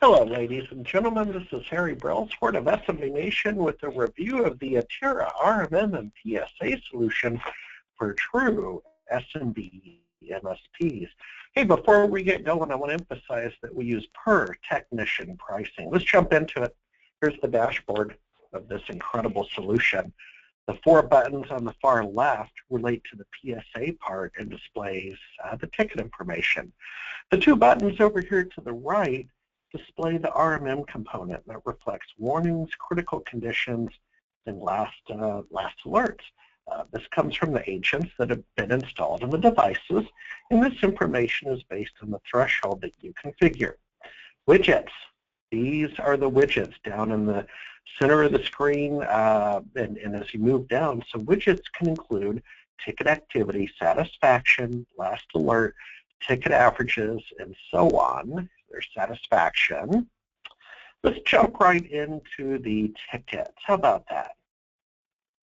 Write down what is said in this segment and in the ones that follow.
Hello, ladies and gentlemen. This is Harry Brelsford of SMB Nation with a review of the Atera RMM and PSA solution for true SMB MSPs. Hey, before we get going, I want to emphasize that we use per technician pricing. Let's jump into it. Here's the dashboard of this incredible solution. The 4 buttons on the far left relate to the PSA part and displays the ticket information. The 2 buttons over here to the right display the RMM component that reflects warnings, critical conditions, and last alerts. This comes from the agents that have been installed in the devices, and this information is based on the threshold that you configure. Widgets. These are the widgets down in the center of the screen, and as you move down, so widgets can include ticket activity, satisfaction, last alert, ticket averages, and so on. Their satisfaction. Let's jump right into the tickets. How about that?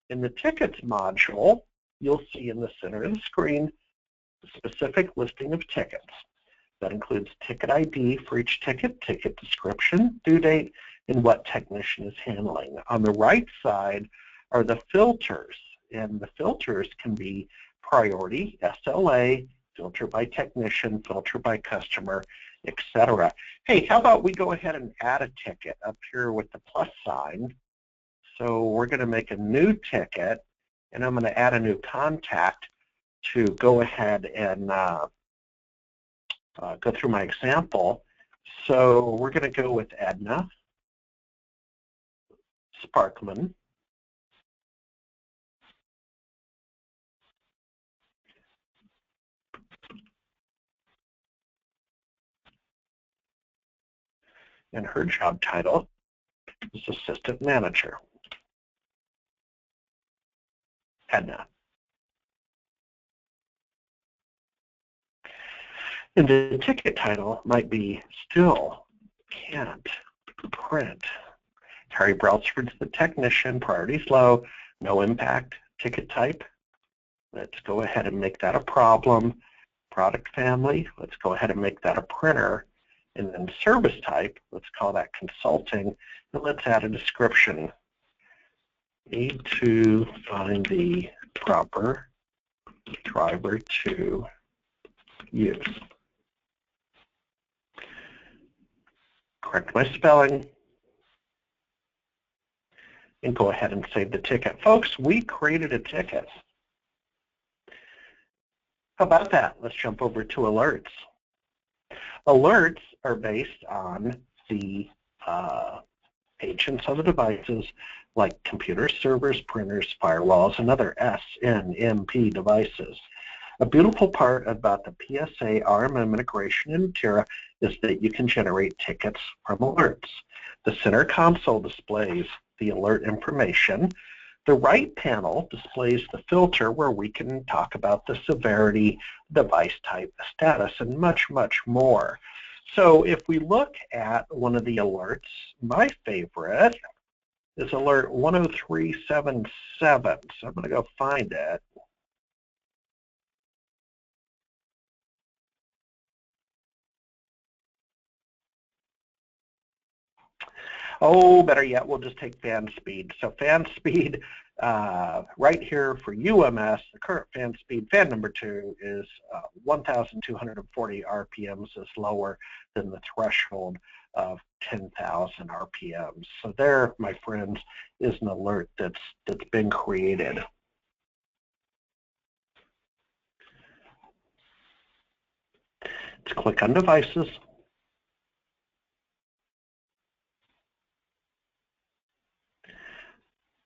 In the tickets module, you'll see in the center of the screen a specific listing of tickets. That includes ticket ID for each ticket, ticket description, due date, and what technician is handling. On the right side are the filters, and the filters can be priority, SLA, filter by technician, filter by customer, etc. Hey, how about we go ahead and add a ticket up here with the plus sign. So we're going to make a new ticket, and I'm going to add a new contact to go ahead and go through my example. So we're going to go with Edna Sparkman. And her job title is Assistant Manager. Edna. And the ticket title might be Still Can't Print. Harry Brelsford's the technician, priority's low, no impact, ticket type. Let's go ahead and make that a problem. Product family, let's go ahead and make that a printer. And then service type, let's call that consulting, and let's add a description. Need to find the proper driver to use. Correct my spelling, and go ahead and save the ticket. Folks, we created a ticket. How about that? Let's jump over to alerts. Alerts are based on the agents on the devices like computers, servers, printers, firewalls, and other SMB devices. A beautiful part about the PSA RMM integration in Atera is that you can generate tickets from alerts. The center console displays the alert information. The right panel displays the filter where we can talk about the severity, device type, status, and much, much more. So if we look at one of the alerts, my favorite is alert 10377. So I'm going to go find it. Oh, better yet, we'll just take fan speed. So fan speed right here for UMS, the current fan speed, fan number 2 is 1,240 RPMs is lower than the threshold of 10,000 RPMs. So there, my friends, is an alert that's been created. Let's click on devices.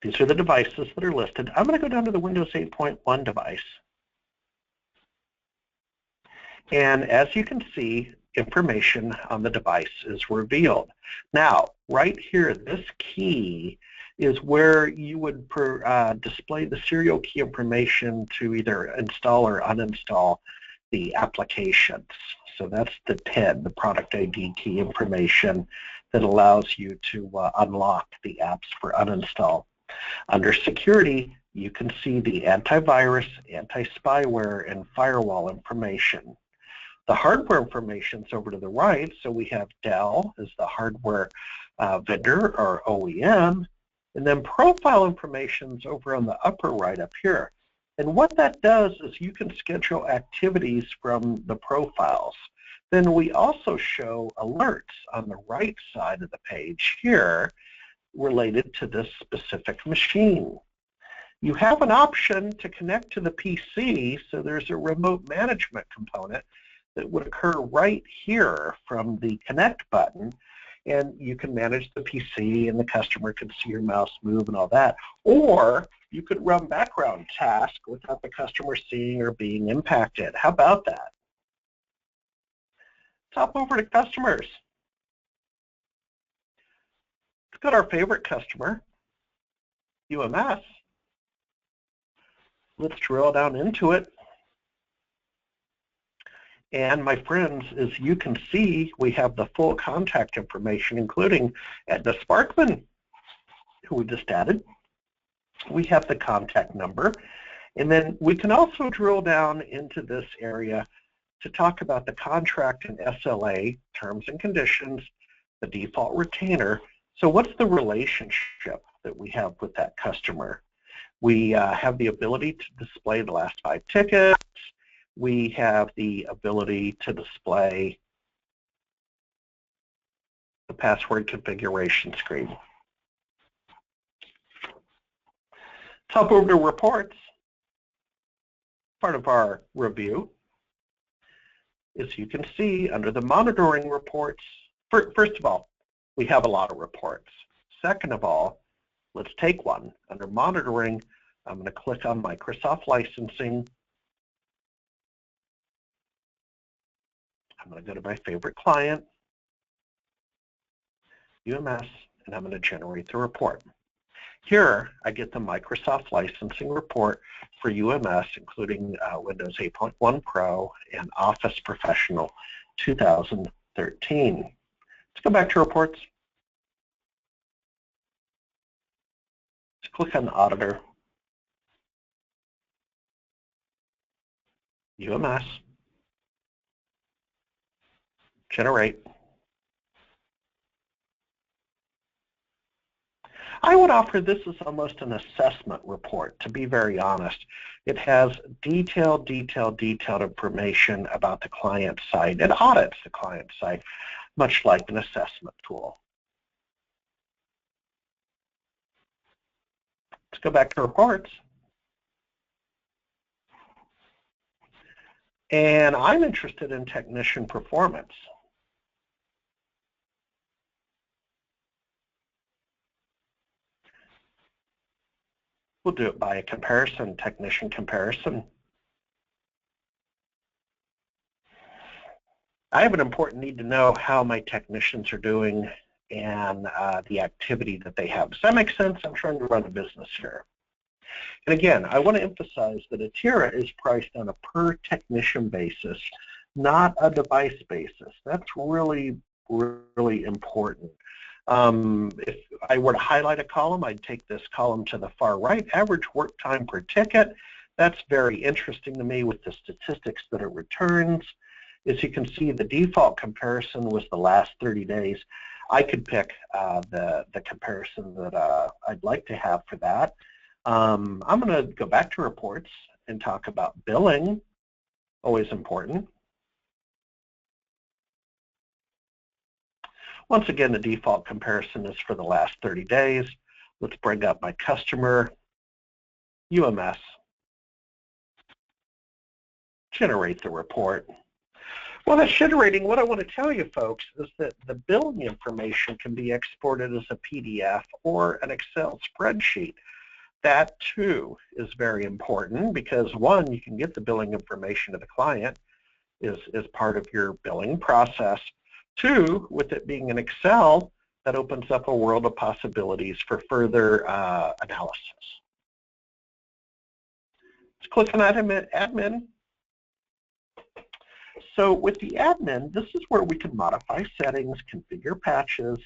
These are the devices that are listed. I'm going to go down to the Windows 8.1 device. And as you can see, information on the device is revealed. Now, right here, this key is where you would display the serial key information to either install or uninstall the applications. So that's the PIN, the product ID key information that allows you to unlock the apps for uninstall. Under security, you can see the antivirus, anti-spyware, and firewall information. The hardware information is over to the right, so we have Dell as the hardware vendor or OEM, and then profile information is over on the upper right up here. And what that does is you can schedule activities from the profiles. Then we also show alerts on the right side of the page here related to this specific machine. You have an option to connect to the PC, so there's a remote management component that would occur right here from the Connect button, and you can manage the PC and the customer can see your mouse move and all that. Or you could run background tasks without the customer seeing or being impacted. How about that? Let's hop over to customers. Let's go to our favorite customer, UMS. Let's drill down into it. And my friends, as you can see, we have the full contact information, including Edna Sparkman, who we just added. We have the contact number. And then we can also drill down into this area to talk about the contract and SLA, terms and conditions, the default retainer. So what's the relationship that we have with that customer? We have the ability to display the last 5 tickets. We have the ability to display the password configuration screen. Let's hop over to reports. Part of our review. As you can see, under the monitoring reports, first of all, we have a lot of reports. Second of all, let's take one. Under monitoring, I'm going to click on Microsoft licensing. I'm going to go to my favorite client, UMS, and I'm going to generate the report. Here, I get the Microsoft licensing report for UMS, including Windows 8.1 Pro and Office Professional 2013. Let's go back to reports. Let's click on the auditor, UMS, generate. I would offer this as almost an assessment report, to be very honest. It has detailed information about the client site. It audits the client site, much like an assessment tool. Let's go back to reports. And I'm interested in technician performance. We'll do it by a comparison, technician comparison. I have an important need to know how my technicians are doing and the activity that they have. Does that make sense? I'm trying to run a business here. And again, I want to emphasize that Atera is priced on a per technician basis, not a device basis. That's really, really important. If I were to highlight a column, I'd take this column to the far right, average work time per ticket. That's very interesting to me with the statistics that it returns. As you can see, the default comparison was the last 30 days. I could pick the comparison that I'd like to have for that. I'm going to go back to reports and talk about billing, always important. Once again, the default comparison is for the last 30 days. Let's bring up my customer, UMS, generate the report. Well, that's generating. What I want to tell you, folks, is that the billing information can be exported as a PDF or an Excel spreadsheet. That, too, is very important because, one, you can get the billing information to the client as part of your billing process. Two, with it being an Excel, that opens up a world of possibilities for further analysis. Let's click on admin. So with the admin, this is where we can modify settings, configure patches,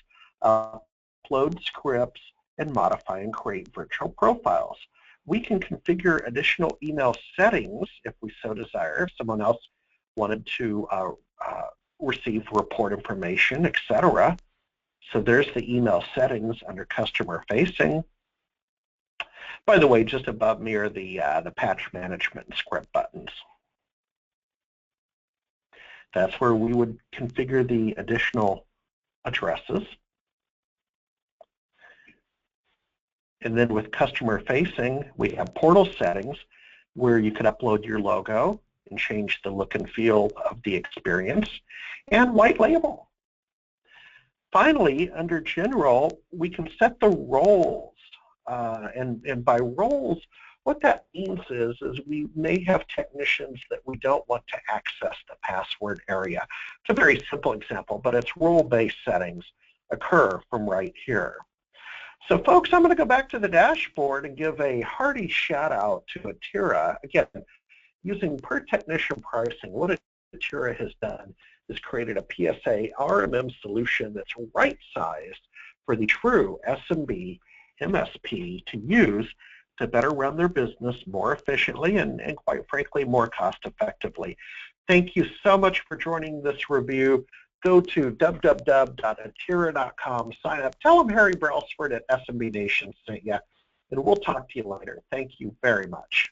upload scripts, and modify and create virtual profiles. We can configure additional email settings if we so desire. If someone else wanted to receive report information, etc. So there's the email settings under customer facing. By the way, just above me are the patch management and script buttons. That's where we would configure the additional addresses. And then with customer facing, we have portal settings where you can upload your logo and change the look and feel of the experience, and white label. Finally, under general, we can set the roles. And by roles, what that means is we may have technicians that we don't want to access the password area. It's a very simple example, but its role-based settings occur from right here. So folks, I'm going to go back to the dashboard and give a hearty shout out to Atera. Again, using per technician pricing, what Atera has done is created a PSA RMM solution that's right-sized for the true SMB MSP to use to better run their business more efficiently and quite frankly, more cost-effectively. Thank you so much for joining this review. Go to www.atera.com, sign up, tell them Harry Brelsford at SMB Nation sent you, and we'll talk to you later. Thank you very much.